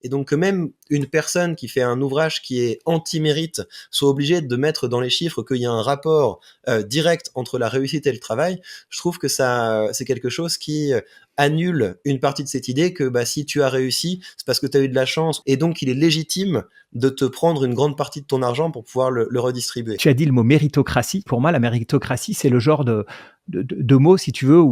Et donc que même une personne qui fait un ouvrage qui est anti-mérite soit obligée de mettre dans les chiffres qu'il y a un rapport direct entre la réussite et le travail, je trouve que ça, c'est quelque chose qui annule une partie de cette idée que si tu as réussi, c'est parce que tu as eu de la chance, et donc il est légitime de te prendre une grande partie de ton argent pour pouvoir le redistribuer. Tu as dit le mot méritocratie. Pour moi, la méritocratie, c'est le genre de mot, si tu veux,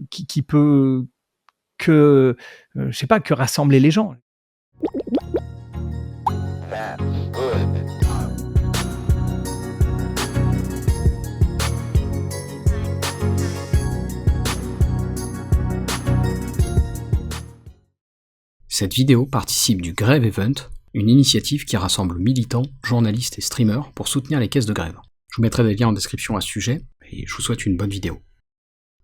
qui peut que rassembler les gens. Cette vidéo participe du Grève Event, une initiative qui rassemble militants, journalistes et streamers pour soutenir les caisses de grève. Je vous mettrai des liens en description à ce sujet, et je vous souhaite une bonne vidéo.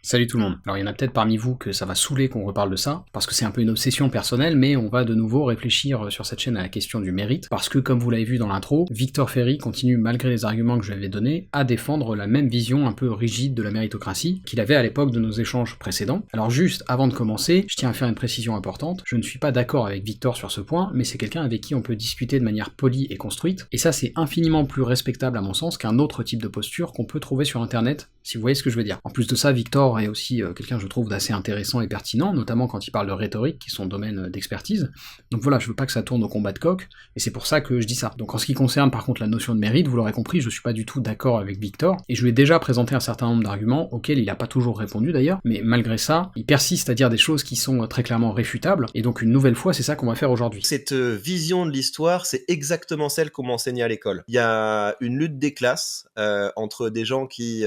Salut tout le monde. Alors il y en a peut-être parmi vous que ça va saouler qu'on reparle de ça, parce que c'est un peu une obsession personnelle, mais on va de nouveau réfléchir sur cette chaîne à la question du mérite, parce que comme vous l'avez vu dans l'intro, Victor Ferry continue, malgré les arguments que je lui avais donnés, à défendre la même vision un peu rigide de la méritocratie qu'il avait à l'époque de nos échanges précédents. Alors juste, avant de commencer, je tiens à faire une précision importante, je ne suis pas d'accord avec Victor sur ce point, mais c'est quelqu'un avec qui on peut discuter de manière polie et construite, et ça c'est infiniment plus respectable à mon sens qu'un autre type de posture qu'on peut trouver sur internet, si vous voyez ce que je veux dire. En plus de ça, Victor est aussi quelqu'un, je trouve, d'assez intéressant et pertinent, notamment quand il parle de rhétorique, qui est son domaine d'expertise. Donc voilà, je veux pas que ça tourne au combat de coq, et c'est pour ça que je dis ça. Donc en ce qui concerne par contre la notion de mérite, vous l'aurez compris, je suis pas du tout d'accord avec Victor, et je lui ai déjà présenté un certain nombre d'arguments, auxquels il a pas toujours répondu d'ailleurs, mais malgré ça, il persiste à dire des choses qui sont très clairement réfutables, et donc une nouvelle fois, c'est ça qu'on va faire aujourd'hui. Cette vision de l'histoire, c'est exactement celle qu'on m'enseignait à l'école. Il y a une lutte des classes entre des gens qui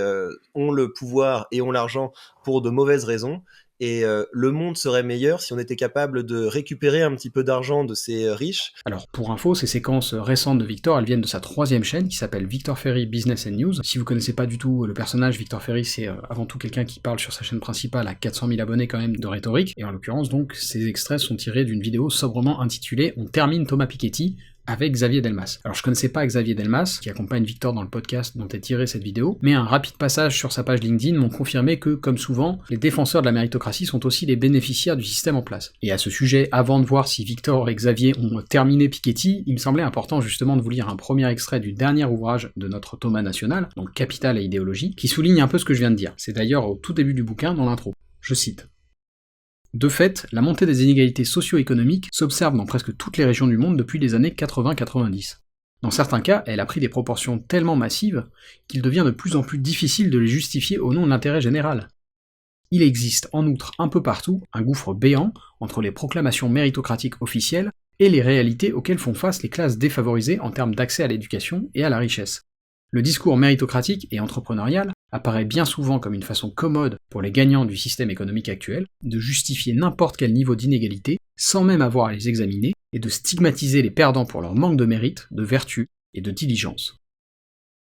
ont le pouvoir et ont l'argent pour de mauvaises raisons, et le monde serait meilleur si on était capable de récupérer un petit peu d'argent de ces riches. Alors pour info, ces séquences récentes de Victor, elles viennent de sa 3e chaîne qui s'appelle Victor Ferry Business and News. Si vous connaissez pas du tout le personnage, Victor Ferry, c'est avant tout quelqu'un qui parle sur sa chaîne principale à 400 000 abonnés quand même de rhétorique, et en l'occurrence donc ces extraits sont tirés d'une vidéo sobrement intitulée « On termine Thomas Piketty », avec Xavier Delmas. Alors je connaissais pas Xavier Delmas, qui accompagne Victor dans le podcast dont est tirée cette vidéo, mais un rapide passage sur sa page LinkedIn m'ont confirmé que, comme souvent, les défenseurs de la méritocratie sont aussi les bénéficiaires du système en place. Et à ce sujet, avant de voir si Victor et Xavier ont terminé Piketty, il me semblait important justement de vous lire un premier extrait du dernier ouvrage de notre Thomas national, donc Capital et idéologie, qui souligne un peu ce que je viens de dire. C'est d'ailleurs au tout début du bouquin, dans l'intro. Je cite. De fait, la montée des inégalités socio-économiques s'observe dans presque toutes les régions du monde depuis les années 80-90. Dans certains cas, elle a pris des proportions tellement massives qu'il devient de plus en plus difficile de les justifier au nom de l'intérêt général. Il existe en outre un peu partout un gouffre béant entre les proclamations méritocratiques officielles et les réalités auxquelles font face les classes défavorisées en termes d'accès à l'éducation et à la richesse. Le discours méritocratique et entrepreneurial apparaît bien souvent comme une façon commode pour les gagnants du système économique actuel de justifier n'importe quel niveau d'inégalité sans même avoir à les examiner et de stigmatiser les perdants pour leur manque de mérite, de vertu et de diligence.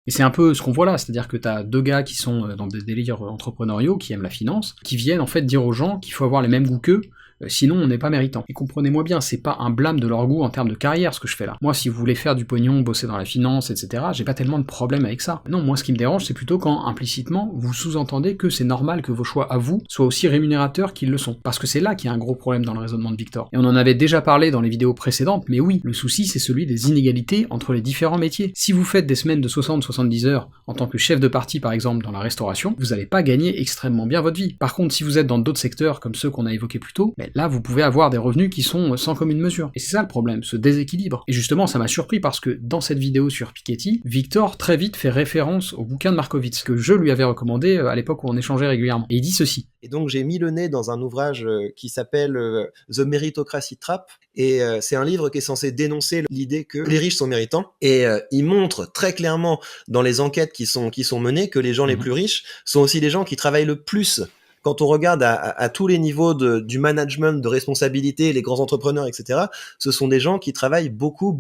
Et c'est un peu ce qu'on voit là, c'est-à-dire que t'as deux gars qui sont dans des délires entrepreneuriaux, qui aiment la finance, qui viennent en fait dire aux gens qu'il faut avoir les mêmes goûts qu'eux, sinon on n'est pas méritant. Et comprenez-moi bien, c'est pas un blâme de leur goût en termes de carrière ce que je fais là. Moi, si vous voulez faire du pognon, bosser dans la finance, etc., j'ai pas tellement de problème avec ça. Non, moi ce qui me dérange, c'est plutôt quand, implicitement, vous sous-entendez que c'est normal que vos choix à vous soient aussi rémunérateurs qu'ils le sont. Parce que c'est là qu'il y a un gros problème dans le raisonnement de Victor. Et on en avait déjà parlé dans les vidéos précédentes, mais oui, le souci c'est celui des inégalités entre les différents métiers. Si vous faites des semaines de 60-70 heures en tant que chef de partie par exemple dans la restauration, vous allez pas gagner extrêmement bien votre vie. Par contre, si vous êtes dans d'autres secteurs comme ceux qu'on a évoqués plus tôt, là vous pouvez avoir des revenus qui sont sans commune mesure. Et c'est ça le problème, ce déséquilibre. Et justement, ça m'a surpris parce que dans cette vidéo sur Piketty, Victor très vite fait référence au bouquin de Markowitz, que je lui avais recommandé à l'époque où on échangeait régulièrement. Et il dit ceci. Et donc j'ai mis le nez dans un ouvrage qui s'appelle The Meritocracy Trap, et c'est un livre qui est censé dénoncer l'idée que les riches sont méritants, et il montre très clairement dans les enquêtes qui sont menées que les gens les plus riches sont aussi les gens qui travaillent le plus. Quand on regarde à tous les niveaux du management, de responsabilité, les grands entrepreneurs, etc., ce sont des gens qui travaillent beaucoup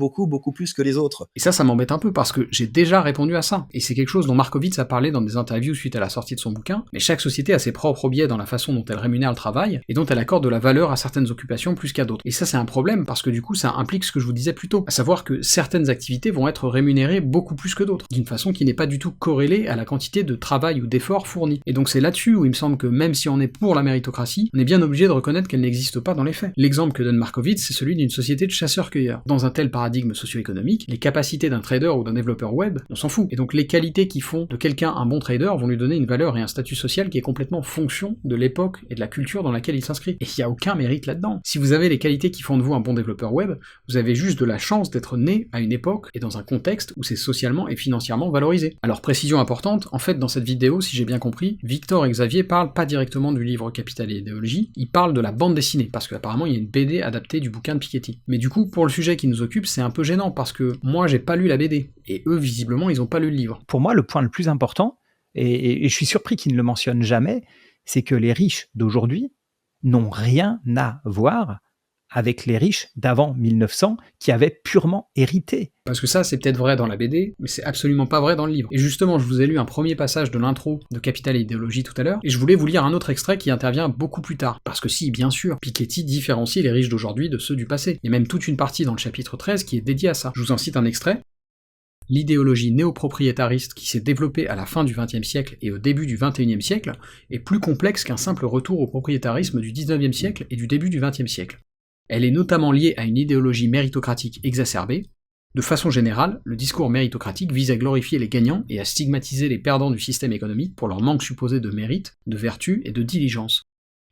plus que les autres. Et ça m'embête un peu parce que j'ai déjà répondu à ça. Et c'est quelque chose dont Markowitz a parlé dans des interviews suite à la sortie de son bouquin, mais chaque société a ses propres biais dans la façon dont elle rémunère le travail, et dont elle accorde de la valeur à certaines occupations plus qu'à d'autres. Et ça c'est un problème parce que du coup ça implique ce que je vous disais plus tôt, à savoir que certaines activités vont être rémunérées beaucoup plus que d'autres, d'une façon qui n'est pas du tout corrélée à la quantité de travail ou d'efforts fournis. Et donc c'est là-dessus où il me semble que même si on est pour la méritocratie, on est bien obligé de reconnaître qu'elle n'existe pas dans les faits. L'exemple que donne Markowitz, c'est celui d'une société de chasseurs-cueilleurs. Dans un tel paradigme socio-économique, les capacités d'un trader ou d'un développeur web, on s'en fout. Et donc les qualités qui font de quelqu'un un bon trader vont lui donner une valeur et un statut social qui est complètement fonction de l'époque et de la culture dans laquelle il s'inscrit. Et il n'y a aucun mérite là-dedans. Si vous avez les qualités qui font de vous un bon développeur web, vous avez juste de la chance d'être né à une époque et dans un contexte où c'est socialement et financièrement valorisé. Alors précision importante, en fait dans cette vidéo, si j'ai bien compris, Victor et Xavier parlent pas directement du livre Capital et idéologie, ils parlent de la bande dessinée, parce qu'apparemment il y a une BD adaptée du bouquin de Piketty. Mais du coup, pour le sujet qui nous occupe, c'est un peu gênant, parce que moi j'ai pas lu la BD, et eux visiblement ils ont pas lu le livre. Pour moi, le point le plus important, et je suis surpris qu'ils ne le mentionnent jamais, c'est que les riches d'aujourd'hui n'ont rien à voir avec les riches d'avant 1900 qui avaient purement hérité. Parce que ça, c'est peut-être vrai dans la BD, mais c'est absolument pas vrai dans le livre. Et justement, je vous ai lu un premier passage de l'intro de Capital et idéologie tout à l'heure, et je voulais vous lire un autre extrait qui intervient beaucoup plus tard. Parce que si, bien sûr, Piketty différencie les riches d'aujourd'hui de ceux du passé. Il y a même toute une partie dans le chapitre 13 qui est dédiée à ça. Je vous en cite un extrait. L'idéologie néopropriétariste qui s'est développée à la fin du XXe siècle et au début du XXIe siècle est plus complexe qu'un simple retour au propriétarisme du XIXe siècle et du début du XXe siècle. Elle est notamment liée à une idéologie méritocratique exacerbée. De façon générale, le discours méritocratique vise à glorifier les gagnants et à stigmatiser les perdants du système économique pour leur manque supposé de mérite, de vertu et de diligence.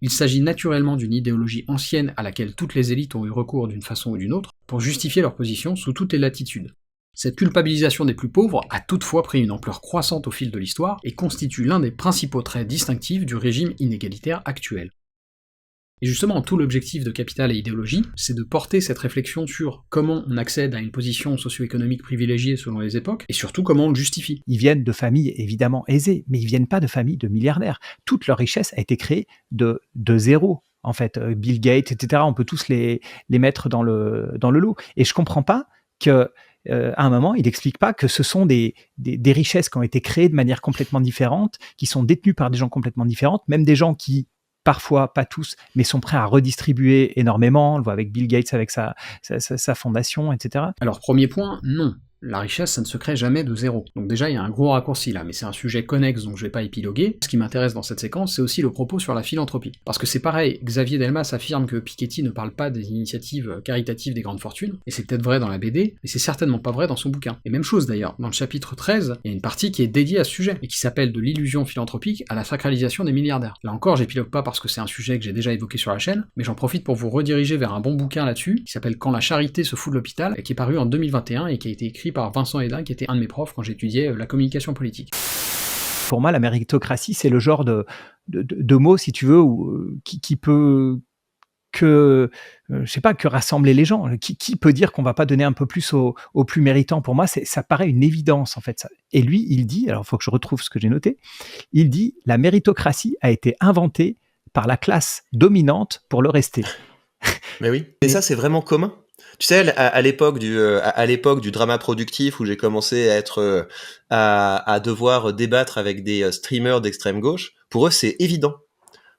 Il s'agit naturellement d'une idéologie ancienne à laquelle toutes les élites ont eu recours d'une façon ou d'une autre pour justifier leur position sous toutes les latitudes. Cette culpabilisation des plus pauvres a toutefois pris une ampleur croissante au fil de l'histoire et constitue l'un des principaux traits distinctifs du régime inégalitaire actuel. Et justement, tout l'objectif de Capital et idéologie, c'est de porter cette réflexion sur comment on accède à une position socio-économique privilégiée selon les époques, et surtout comment on le justifie. Ils viennent de familles évidemment aisées, mais ils viennent pas de familles de milliardaires. Toute leur richesse a été créée de zéro. En fait, Bill Gates, etc., on peut tous les mettre dans le lot. Et je comprends pas que à un moment, il n'explique pas que ce sont des richesses qui ont été créées de manière complètement différente, qui sont détenues par des gens complètement différents, même des gens qui, parfois, pas tous, mais sont prêts à redistribuer énormément. On le voit avec Bill Gates, avec sa fondation, etc. Alors, premier point, non. La richesse, ça ne se crée jamais de zéro. Donc déjà, il y a un gros raccourci là, mais c'est un sujet connexe donc je vais pas épiloguer. Ce qui m'intéresse dans cette séquence, c'est aussi le propos sur la philanthropie. Parce que c'est pareil, Xavier Delmas affirme que Piketty ne parle pas des initiatives caritatives des grandes fortunes, et c'est peut-être vrai dans la BD, mais c'est certainement pas vrai dans son bouquin. Et même chose d'ailleurs, dans le chapitre 13, il y a une partie qui est dédiée à ce sujet, et qui s'appelle de l'illusion philanthropique à la sacralisation des milliardaires. Là encore, j'épilogue pas parce que c'est un sujet que j'ai déjà évoqué sur la chaîne, mais j'en profite pour vous rediriger vers un bon bouquin là-dessus, qui s'appelle Quand la charité se fout de l'hôpital, et qui est paru en 2021 et qui a été écrit par Vincent Hédin, qui était un de mes profs quand j'étudiais la communication politique. Pour moi, la méritocratie, c'est le genre de mot, si tu veux, qui peut que rassembler les gens. Qui peut dire qu'on va pas donner un peu plus aux plus méritants? Pour moi, ça paraît une évidence, en fait. Ça. Et lui, il dit, alors il faut que je retrouve ce que j'ai noté, il dit « La méritocratie a été inventée par la classe dominante pour le rester ». Mais oui, et ça, c'est vraiment commun. Tu sais, à l'époque du drama productif où j'ai commencé à être à devoir débattre avec des streamers d'extrême gauche, pour eux c'est évident.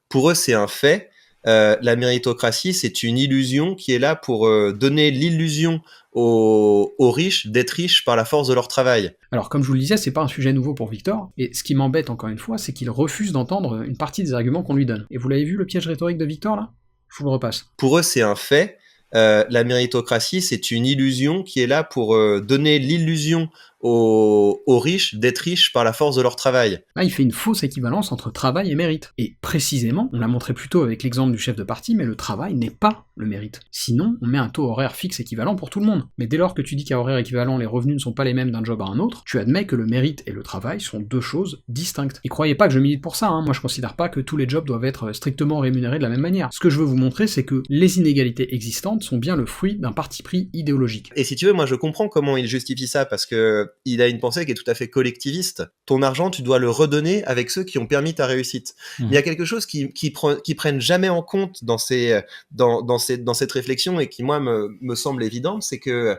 Pour eux c'est un fait. La méritocratie, c'est une illusion qui est là pour donner l'illusion aux riches d'être riches par la force de leur travail. Alors comme je vous le disais, c'est pas un sujet nouveau pour Victor, et ce qui m'embête encore une fois, c'est qu'il refuse d'entendre une partie des arguments qu'on lui donne. Et vous l'avez vu le piège rhétorique de Victor là? Je vous le repasse. Pour eux c'est un fait. La méritocratie, c'est une illusion qui est là pour donner l'illusion aux riches d'être riches par la force de leur travail. Là, il fait une fausse équivalence entre travail et mérite. Et précisément, on l'a montré plus tôt avec l'exemple du chef de parti, mais le travail n'est pas le mérite. Sinon, on met un taux horaire fixe équivalent pour tout le monde. Mais dès lors que tu dis qu'à horaire équivalent, les revenus ne sont pas les mêmes d'un job à un autre, tu admets que le mérite et le travail sont deux choses distinctes. Et croyez pas que je milite pour ça, hein. Moi je considère pas que tous les jobs doivent être strictement rémunérés de la même manière. Ce que je veux vous montrer, c'est que les inégalités existantes sont bien le fruit d'un parti pris idéologique. Et si tu veux, moi je comprends comment il justifie ça, parce que il a une pensée qui est tout à fait collectiviste. Ton argent, tu dois le redonner avec ceux qui ont permis ta réussite. Il y a quelque chose qui prennent jamais en compte dans cette réflexion et qui, moi, me semble évident, c'est que,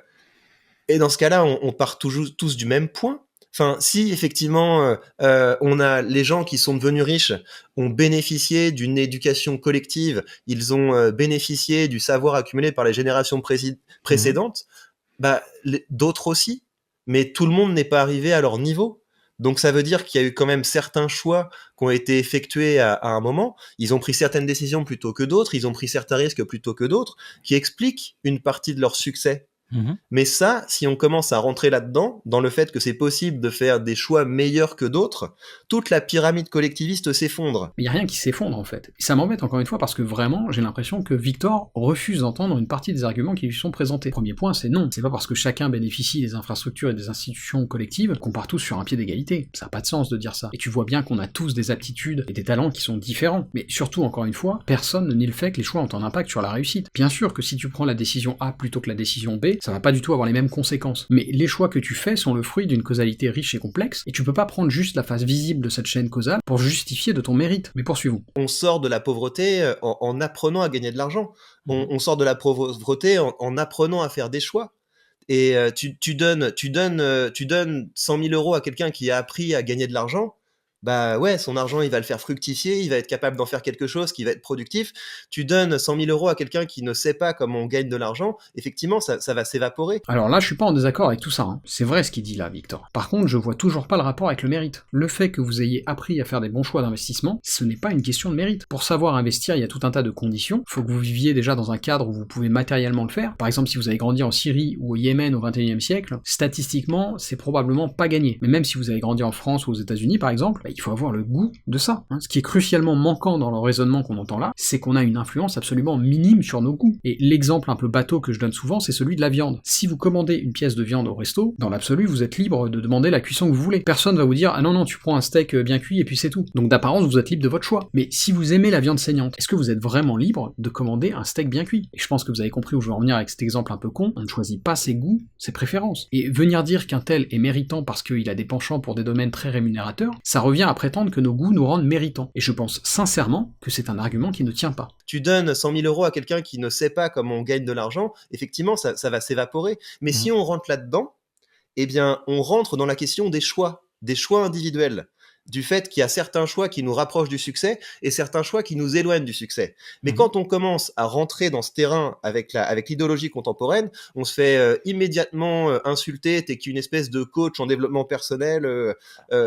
et dans ce cas-là, on part tous du même point. Enfin, si effectivement, on a les gens qui sont devenus riches, ont bénéficié d'une éducation collective, ils ont bénéficié du savoir accumulé par les générations précédentes, bah, d'autres aussi. Mais tout le monde n'est pas arrivé à leur niveau. Donc ça veut dire qu'il y a eu quand même certains choix qui ont été effectués à un moment. Ils ont pris certaines décisions plutôt que d'autres, ils ont pris certains risques plutôt que d'autres, qui expliquent une partie de leur succès. Mais ça, si on commence à rentrer là-dedans, dans le fait que c'est possible de faire des choix meilleurs que d'autres, toute la pyramide collectiviste s'effondre. Mais il n'y a rien qui s'effondre en fait. Et ça m'embête encore une fois parce que vraiment, j'ai l'impression que Victor refuse d'entendre une partie des arguments qui lui sont présentés. Premier point, c'est non. C'est pas parce que chacun bénéficie des infrastructures et des institutions collectives qu'on part tous sur un pied d'égalité. Ça n'a pas de sens de dire ça. Et tu vois bien qu'on a tous des aptitudes et des talents qui sont différents. Mais surtout, encore une fois, personne ne nie le fait que les choix ont un impact sur la réussite. Bien sûr que si tu prends la décision A plutôt que la décision B, ça va pas du tout avoir les mêmes conséquences. Mais les choix que tu fais sont le fruit d'une causalité riche et complexe, et tu peux pas prendre juste la face visible de cette chaîne causale pour justifier de ton mérite. Mais poursuivons. On sort de la pauvreté en apprenant à gagner de l'argent. On sort de la pauvreté en apprenant à faire des choix. Et tu donnes 100 000 euros à quelqu'un qui a appris à gagner de l'argent, bah ouais, son argent, il va le faire fructifier, il va être capable d'en faire quelque chose qui va être productif. Tu donnes 100 000 euros à quelqu'un qui ne sait pas comment on gagne de l'argent, effectivement, ça va s'évaporer. Alors là, je suis pas en désaccord avec tout ça, hein. C'est vrai ce qu'il dit là, Victor. Par contre, je vois toujours pas le rapport avec le mérite. Le fait que vous ayez appris à faire des bons choix d'investissement, ce n'est pas une question de mérite. Pour savoir investir, il y a tout un tas de conditions. Faut que vous viviez déjà dans un cadre où vous pouvez matériellement le faire. Par exemple, si vous avez grandi en Syrie ou au Yémen au XXIe siècle, statistiquement, c'est probablement pas gagné. Mais même si vous avez grandi en France ou aux États-Unis, par exemple, il faut avoir le goût de ça. Hein. Ce qui est crucialement manquant dans le raisonnement qu'on entend là, c'est qu'on a une influence absolument minime sur nos goûts. Et l'exemple un peu bateau que je donne souvent, c'est celui de la viande. Si vous commandez une pièce de viande au resto, dans l'absolu, vous êtes libre de demander la cuisson que vous voulez. Personne va vous dire « Ah non, non, tu prends un steak bien cuit et puis c'est tout ». Donc d'apparence, vous êtes libre de votre choix. Mais si vous aimez la viande saignante, est-ce que vous êtes vraiment libre de commander un steak bien cuit? Et je pense que vous avez compris où je veux en venir avec cet exemple un peu con, on ne choisit pas ses goûts, ses préférences. Et venir dire qu'un tel est méritant parce qu'il a des penchants pour des domaines très rémunérateurs, ça revient à prétendre que nos goûts nous rendent méritants. Et je pense sincèrement que c'est un argument qui ne tient pas. Tu donnes 100 000 euros à quelqu'un qui ne sait pas comment on gagne de l'argent, effectivement, ça va s'évaporer. Mais si on rentre là-dedans, eh bien, on rentre dans la question des choix individuels. Du fait qu'il y a certains choix qui nous rapprochent du succès et certains choix qui nous éloignent du succès. Mais quand on commence à rentrer dans ce terrain avec l'idéologie contemporaine, on se fait immédiatement insulter, t'es qu'une espèce de coach en développement personnel,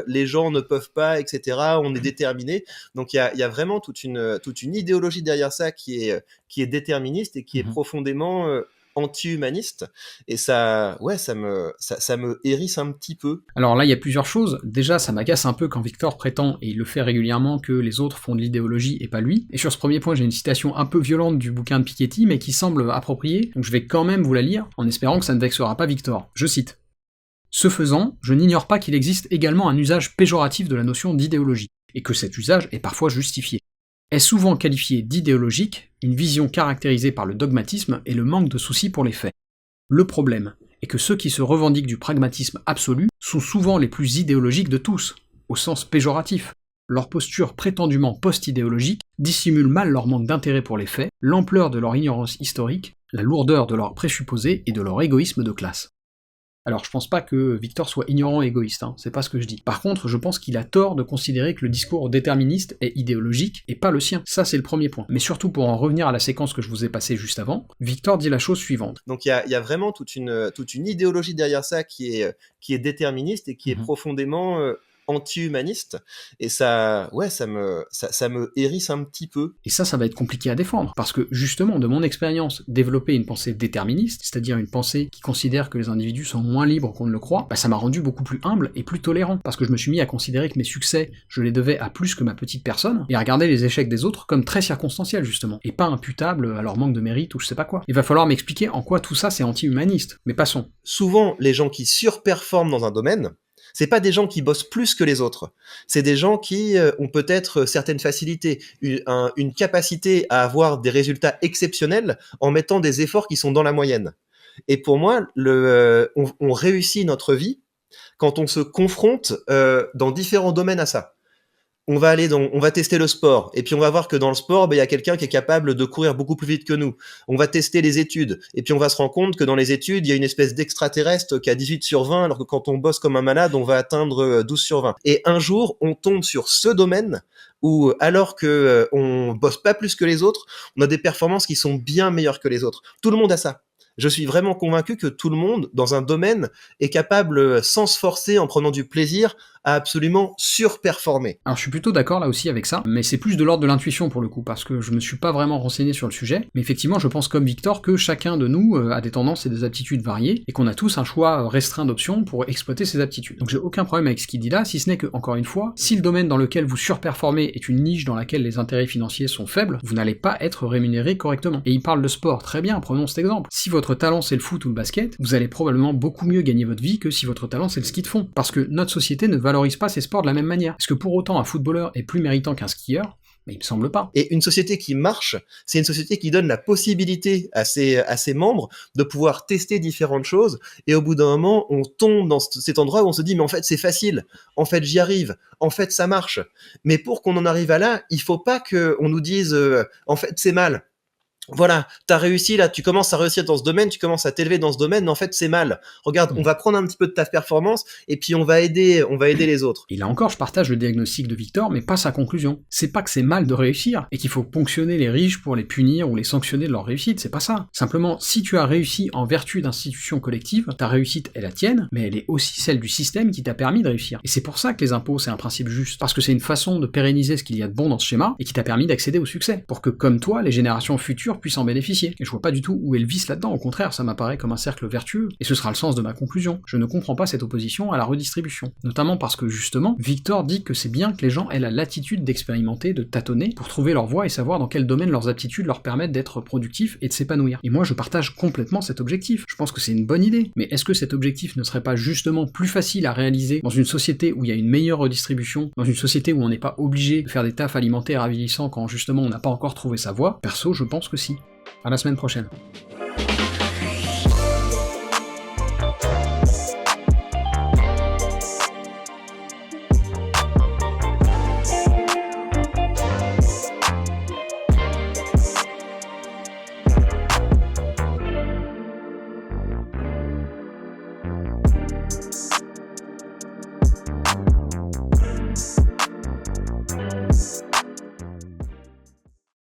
les gens ne peuvent pas, etc. On est déterminé. Donc il y a vraiment toute une idéologie derrière ça qui est déterministe et qui est profondément anti-humaniste, et ça me hérisse un petit peu. Alors là, il y a plusieurs choses. Déjà, ça m'agace un peu quand Victor prétend, et il le fait régulièrement, que les autres font de l'idéologie et pas lui. Et sur ce premier point, j'ai une citation un peu violente du bouquin de Piketty, mais qui semble appropriée, donc je vais quand même vous la lire, en espérant que ça ne vexera pas Victor. Je cite. « Ce faisant, je n'ignore pas qu'il existe également un usage péjoratif de la notion d'idéologie, et que cet usage est parfois justifié. Est souvent qualifié d'idéologique, une vision caractérisée par le dogmatisme et le manque de souci pour les faits. Le problème est que ceux qui se revendiquent du pragmatisme absolu sont souvent les plus idéologiques de tous, au sens péjoratif. Leur posture prétendument post-idéologique dissimule mal leur manque d'intérêt pour les faits, l'ampleur de leur ignorance historique, la lourdeur de leurs présupposés et de leur égoïsme de classe. » Alors je pense pas que Victor soit ignorant et égoïste, hein, c'est pas ce que je dis. Par contre, je pense qu'il a tort de considérer que le discours déterministe est idéologique, et pas le sien. Ça, c'est le premier point. Mais surtout, pour en revenir à la séquence que je vous ai passée juste avant, Victor dit la chose suivante. Donc il y a vraiment toute une idéologie derrière ça qui est déterministe et qui est profondément anti-humaniste, et ça me hérisse un petit peu. Et ça va être compliqué à défendre, parce que justement, de mon expérience, développer une pensée déterministe, c'est-à-dire une pensée qui considère que les individus sont moins libres qu'on ne le croit, ça m'a rendu beaucoup plus humble et plus tolérant, parce que je me suis mis à considérer que mes succès, je les devais à plus que ma petite personne, et à regarder les échecs des autres comme très circonstanciels justement, et pas imputables à leur manque de mérite ou je sais pas quoi. Il va falloir m'expliquer en quoi tout ça c'est anti-humaniste, mais passons. Souvent, les gens qui surperforment dans un domaine, c'est pas des gens qui bossent plus que les autres. C'est des gens qui ont peut-être certaines facilités, une capacité à avoir des résultats exceptionnels en mettant des efforts qui sont dans la moyenne. Et pour moi, on réussit notre vie quand on se confronte dans différents domaines à ça. On va tester le sport, et puis on va voir que dans le sport, il y a quelqu'un qui est capable de courir beaucoup plus vite que nous. On va tester les études, et puis on va se rendre compte que dans les études, il y a une espèce d'extraterrestre qui a 18 sur 20, alors que quand on bosse comme un malade, on va atteindre 12 sur 20. Et un jour, on tombe sur ce domaine où, alors que on bosse pas plus que les autres, on a des performances qui sont bien meilleures que les autres. Tout le monde a ça. Je suis vraiment convaincu que tout le monde, dans un domaine, est capable, sans se forcer, en prenant du plaisir, à absolument surperformer. Alors je suis plutôt d'accord là aussi avec ça, mais c'est plus de l'ordre de l'intuition pour le coup, parce que je me suis pas vraiment renseigné sur le sujet, mais effectivement je pense comme Victor que chacun de nous a des tendances et des aptitudes variées, et qu'on a tous un choix restreint d'options pour exploiter ces aptitudes. Donc j'ai aucun problème avec ce qu'il dit là, si ce n'est que, encore une fois, si le domaine dans lequel vous surperformez est une niche dans laquelle les intérêts financiers sont faibles, vous n'allez pas être rémunéré correctement. Et il parle de sport, très bien, prenons cet exemple. Si votre talent c'est le foot ou le basket, vous allez probablement beaucoup mieux gagner votre vie que si votre talent c'est le ski de fond, parce que notre société ne valorise pas ces sports de la même manière. Est-ce que pour autant un footballeur est plus méritant qu'un skieur ? Mais il me semble pas. Et une société qui marche, c'est une société qui donne la possibilité à ses membres de pouvoir tester différentes choses, et au bout d'un moment, on tombe dans cet endroit où on se dit, mais en fait, c'est facile, en fait, j'y arrive, en fait, ça marche. Mais pour qu'on en arrive à là, il faut pas qu'on nous dise, en fait, c'est mal. Voilà, t'as réussi là, tu commences à réussir dans ce domaine, tu commences à t'élever dans ce domaine, mais en fait c'est mal. Regarde, on va prendre un petit peu de ta performance et puis on va aider les autres. Et là encore, je partage le diagnostic de Victor, mais pas sa conclusion. C'est pas que c'est mal de réussir et qu'il faut ponctionner les riches pour les punir ou les sanctionner de leur réussite, c'est pas ça. Simplement, si tu as réussi en vertu d'institutions collectives, ta réussite est la tienne, mais elle est aussi celle du système qui t'a permis de réussir. Et c'est pour ça que les impôts c'est un principe juste, parce que c'est une façon de pérenniser ce qu'il y a de bon dans ce schéma et qui t'a permis d'accéder au succès, pour que comme toi, les générations futures puissent en bénéficier. Et je vois pas du tout où est le vice là-dedans, au contraire, ça m'apparaît comme un cercle vertueux, et ce sera le sens de ma conclusion. Je ne comprends pas cette opposition à la redistribution. Notamment parce que justement, Victor dit que c'est bien que les gens aient la latitude d'expérimenter, de tâtonner, pour trouver leur voie et savoir dans quel domaine leurs aptitudes leur permettent d'être productifs et de s'épanouir. Et moi je partage complètement cet objectif. Je pense que c'est une bonne idée. Mais est-ce que cet objectif ne serait pas justement plus facile à réaliser dans une société où il y a une meilleure redistribution, dans une société où on n'est pas obligé de faire des tafs alimentaires avilissants quand justement on n'a pas encore trouvé sa voie? Perso, je pense que si. À la semaine prochaine.